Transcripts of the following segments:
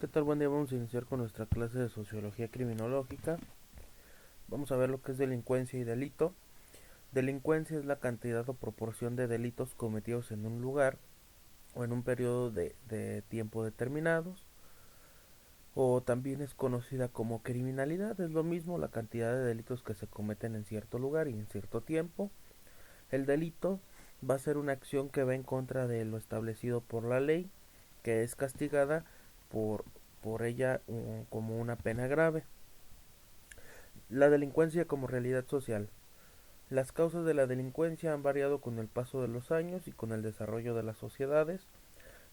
¿Qué tal? Buen día, vamos a iniciar con nuestra clase de Sociología Criminológica. Vamos a ver lo que es delincuencia y delito. Delincuencia es la cantidad o proporción de delitos cometidos en un lugar o en un periodo de tiempo determinados. O también es conocida como criminalidad, es lo mismo la cantidad de delitos que se cometen en cierto lugar y en cierto tiempo. El delito va a ser una acción que va en contra de lo establecido por la ley, que es castigada por, por ella como una pena grave. La delincuencia como realidad social. Las causas de la delincuencia han variado con el paso de los años y con el desarrollo de las sociedades,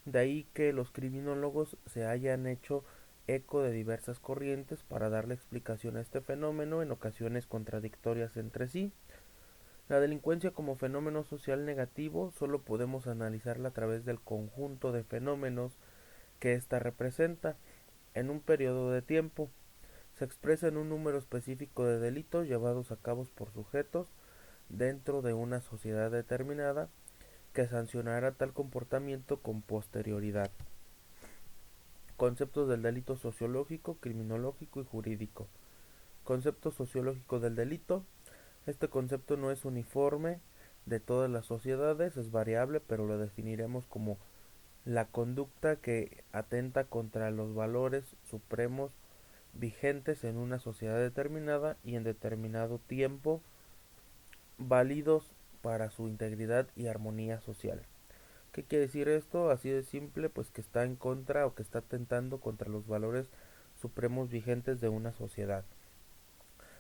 de ahí que los criminólogos se hayan hecho eco de diversas corrientes para darle explicación a este fenómeno, en ocasiones contradictorias entre sí. La delincuencia como fenómeno social negativo solo podemos analizarla a través del conjunto de fenómenos que ésta representa en un periodo de tiempo. Se expresa en un número específico de delitos llevados a cabo por sujetos dentro de una sociedad determinada que sancionará tal comportamiento con posterioridad. Conceptos del delito sociológico, criminológico y jurídico. Concepto sociológico del delito. Este concepto no es uniforme de todas las sociedades, es variable, pero lo definiremos como la conducta que atenta contra los valores supremos vigentes en una sociedad determinada y en determinado tiempo, válidos para su integridad y armonía social. ¿Qué quiere decir esto? Así de simple, pues que está en contra o que está atentando contra los valores supremos vigentes de una sociedad.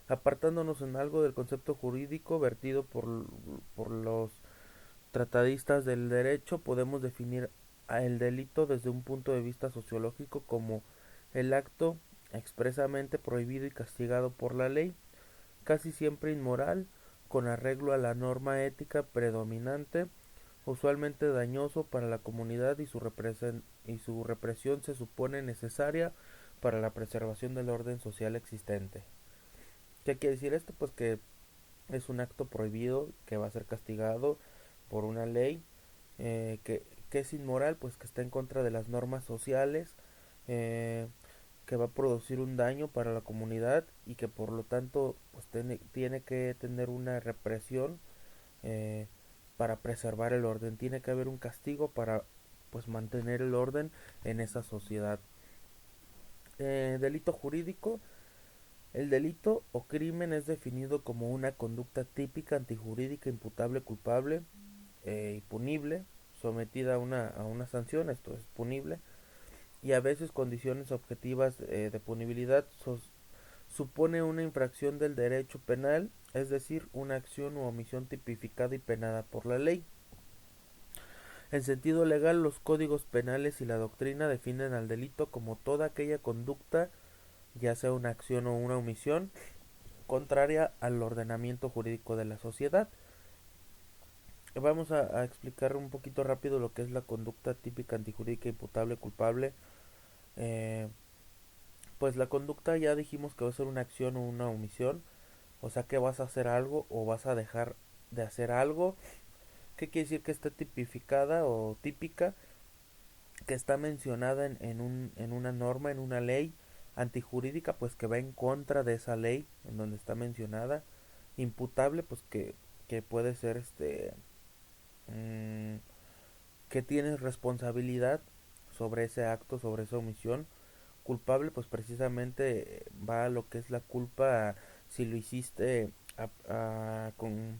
Apartándonos en algo del concepto jurídico vertido por los tratadistas del derecho, podemos definir el delito desde un punto de vista sociológico como el acto expresamente prohibido y castigado por la ley, casi siempre inmoral, con arreglo a la norma ética predominante, usualmente dañoso para la comunidad y su represión se supone necesaria para la preservación del orden social existente. ¿Qué quiere decir esto? Pues que es un acto prohibido que va a ser castigado por una ley que es inmoral, pues que está en contra de las normas sociales, eh, que va a producir un daño para la comunidad y que por lo tanto pues tiene que tener una represión eh, para preservar el orden. Tiene que haber un castigo para pues mantener el orden en esa sociedad. Delito jurídico. El delito o crimen es definido como una conducta típica, antijurídica, imputable, culpable y punible, sometida a una sanción, esto es punible, y a veces condiciones objetivas de punibilidad supone una infracción del derecho penal, es decir, una acción u omisión tipificada y penada por la ley. En sentido legal, los códigos penales y la doctrina definen al delito como toda aquella conducta, ya sea una acción o una omisión, contraria al ordenamiento jurídico de la sociedad. Vamos a explicar un poquito rápido lo que es la conducta típica antijurídica imputable culpable. Eh, pues la conducta ya dijimos que va a ser una acción o una omisión, o sea que vas a hacer algo o vas a dejar de hacer algo. ¿Qué quiere decir que está tipificada o típica? Que está mencionada en una norma, en una ley antijurídica, pues que va en contra de esa ley en donde está mencionada. Imputable, pues que puede ser mmm, que tienes responsabilidad sobre ese acto, sobre esa omisión. Culpable, pues precisamente va a lo que es la culpa si lo hiciste con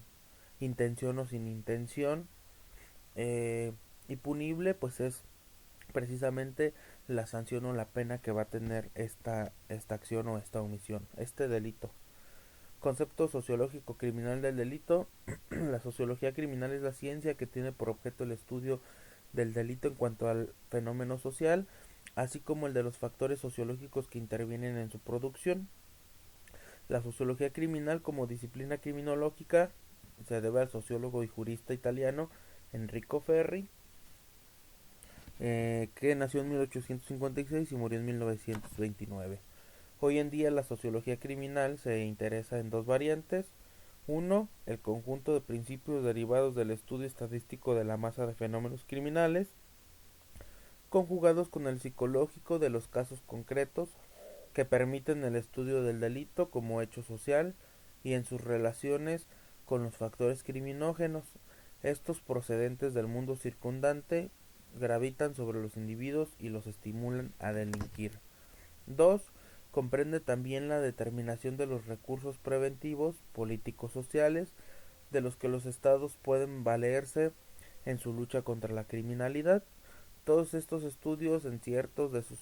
intención o sin intención. Eh, y punible, pues es precisamente la sanción o la pena que va a tener esta acción o esta omisión, este delito. Concepto sociológico criminal del delito. La sociología criminal es la ciencia que tiene por objeto el estudio del delito en cuanto al fenómeno social, así como el de los factores sociológicos que intervienen en su producción. La sociología criminal como disciplina criminológica se debe al sociólogo y jurista italiano Enrico Ferri, que nació en 1856 y murió en 1929. Hoy en día la sociología criminal se interesa en dos variantes. Uno, el conjunto de principios derivados del estudio estadístico de la masa de fenómenos criminales, conjugados con el psicológico de los casos concretos que permiten el estudio del delito como hecho social y en sus relaciones con los factores criminógenos. Estos procedentes del mundo circundante gravitan sobre los individuos y los estimulan a delinquir. 2. Comprende también la determinación de los recursos preventivos, políticos sociales, de los que los estados pueden valerse en su lucha contra la criminalidad. Todos estos estudios en ciertos de sus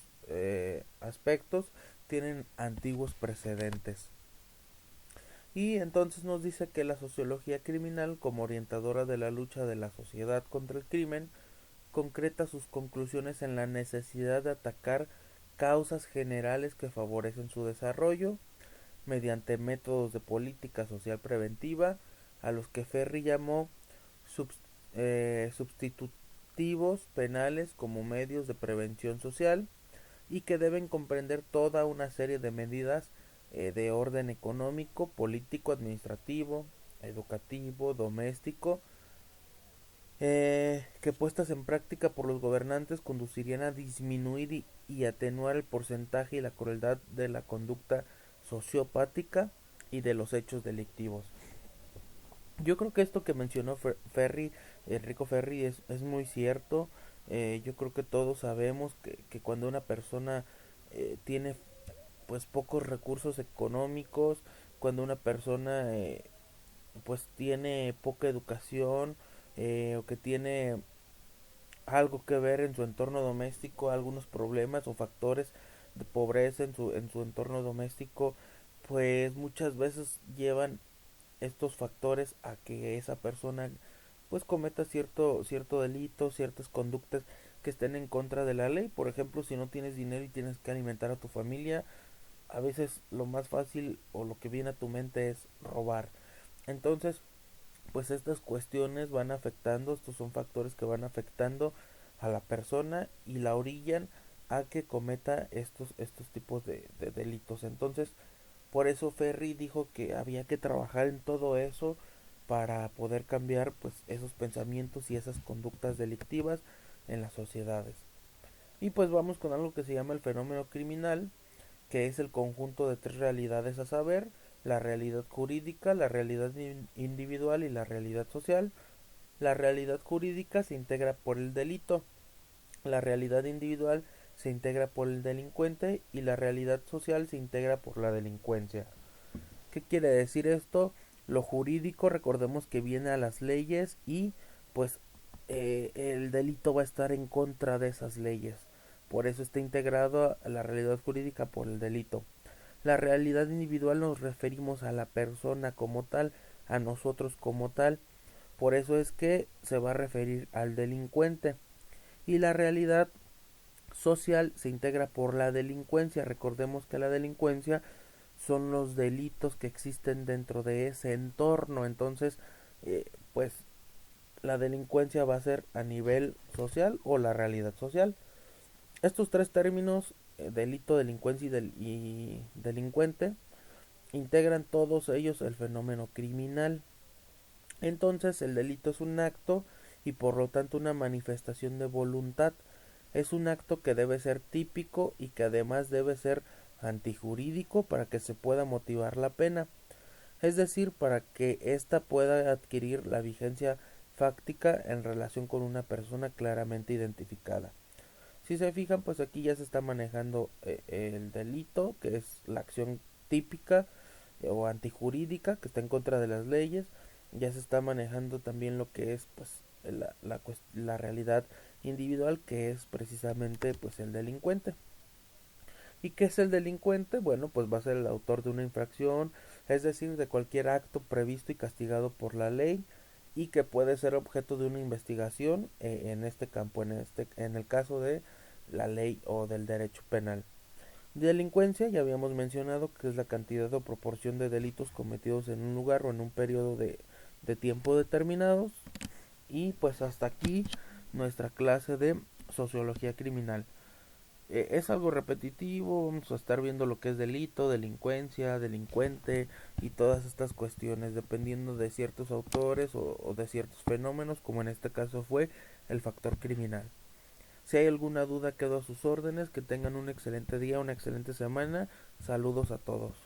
aspectos tienen antiguos precedentes. Y entonces nos dice que la sociología criminal, como orientadora de la lucha de la sociedad contra el crimen, concreta sus conclusiones en la necesidad de atacar causas generales que favorecen su desarrollo mediante métodos de política social preventiva, a los que Ferri llamó substitutivos penales como medios de prevención social, y que deben comprender toda una serie de medidas de orden económico, político, administrativo, educativo, doméstico, que puestas en práctica por los gobernantes conducirían a disminuir y atenuar el porcentaje y la crueldad de la conducta sociopática y de los hechos delictivos. Yo creo que esto que mencionó Enrico Ferri, es muy cierto. Yo creo que todos sabemos que cuando una persona tiene pues pocos recursos económicos, cuando una persona pues tiene poca educación, o que tiene algo que ver en su entorno doméstico, algunos problemas o factores de pobreza en su entorno doméstico, pues muchas veces llevan estos factores a que esa persona pues cometa cierto delito, ciertas conductas que estén en contra de la ley. Por ejemplo, si no tienes dinero y tienes que alimentar a tu familia, a veces lo más fácil o lo que viene a tu mente es robar. Entonces, pues estas cuestiones van afectando, estos son factores que van afectando a la persona y la orillan a que cometa estos tipos de delitos. Entonces, por eso Ferri dijo que había que trabajar en todo eso para poder cambiar pues esos pensamientos y esas conductas delictivas en las sociedades. Y pues vamos con algo que se llama el fenómeno criminal, que es el conjunto de tres realidades a saber: la realidad jurídica, la realidad individual y la realidad social. La realidad jurídica se integra por el delito, la realidad individual se integra por el delincuente y la realidad social se integra por la delincuencia. ¿Qué quiere decir esto? Lo jurídico, recordemos que viene a las leyes y pues el delito va a estar en contra de esas leyes. Por eso está integrado a la realidad jurídica por el delito. La realidad individual nos referimos a la persona como tal, a nosotros como tal. Por eso es que se va a referir al delincuente. Y la realidad social se integra por la delincuencia. Recordemos que la delincuencia son los delitos que existen dentro de ese entorno. Entonces, pues la delincuencia va a ser a nivel social o la realidad social. Estos tres términos, delito, delincuencia y delincuente, integran todos ellos el fenómeno criminal. Entonces, el delito es un acto y por lo tanto una manifestación de voluntad. Es un acto que debe ser típico y que además debe ser antijurídico para que se pueda motivar la pena, es decir, para que ésta pueda adquirir la vigencia fáctica en relación con una persona claramente identificada. Si se fijan, pues aquí ya se está manejando el delito, que es la acción típica o antijurídica, que está en contra de las leyes. Ya se está manejando también lo que es pues la realidad individual, que es precisamente pues el delincuente. ¿Y qué es el delincuente? Bueno, pues va a ser el autor de una infracción, es decir, de cualquier acto previsto y castigado por la ley y que puede ser objeto de una investigación en este campo, en el caso de la ley o del derecho penal. Delincuencia, ya habíamos mencionado que es la cantidad o proporción de delitos cometidos en un lugar o en un periodo de tiempo determinados. Y pues hasta aquí nuestra clase de sociología criminal. Es algo repetitivo, vamos a estar viendo lo que es delito, delincuencia, delincuente y todas estas cuestiones dependiendo de ciertos autores o de ciertos fenómenos, como en este caso fue el factor criminal. Si hay alguna duda, quedo a sus órdenes. Que tengan un excelente día, una excelente semana. Saludos a todos.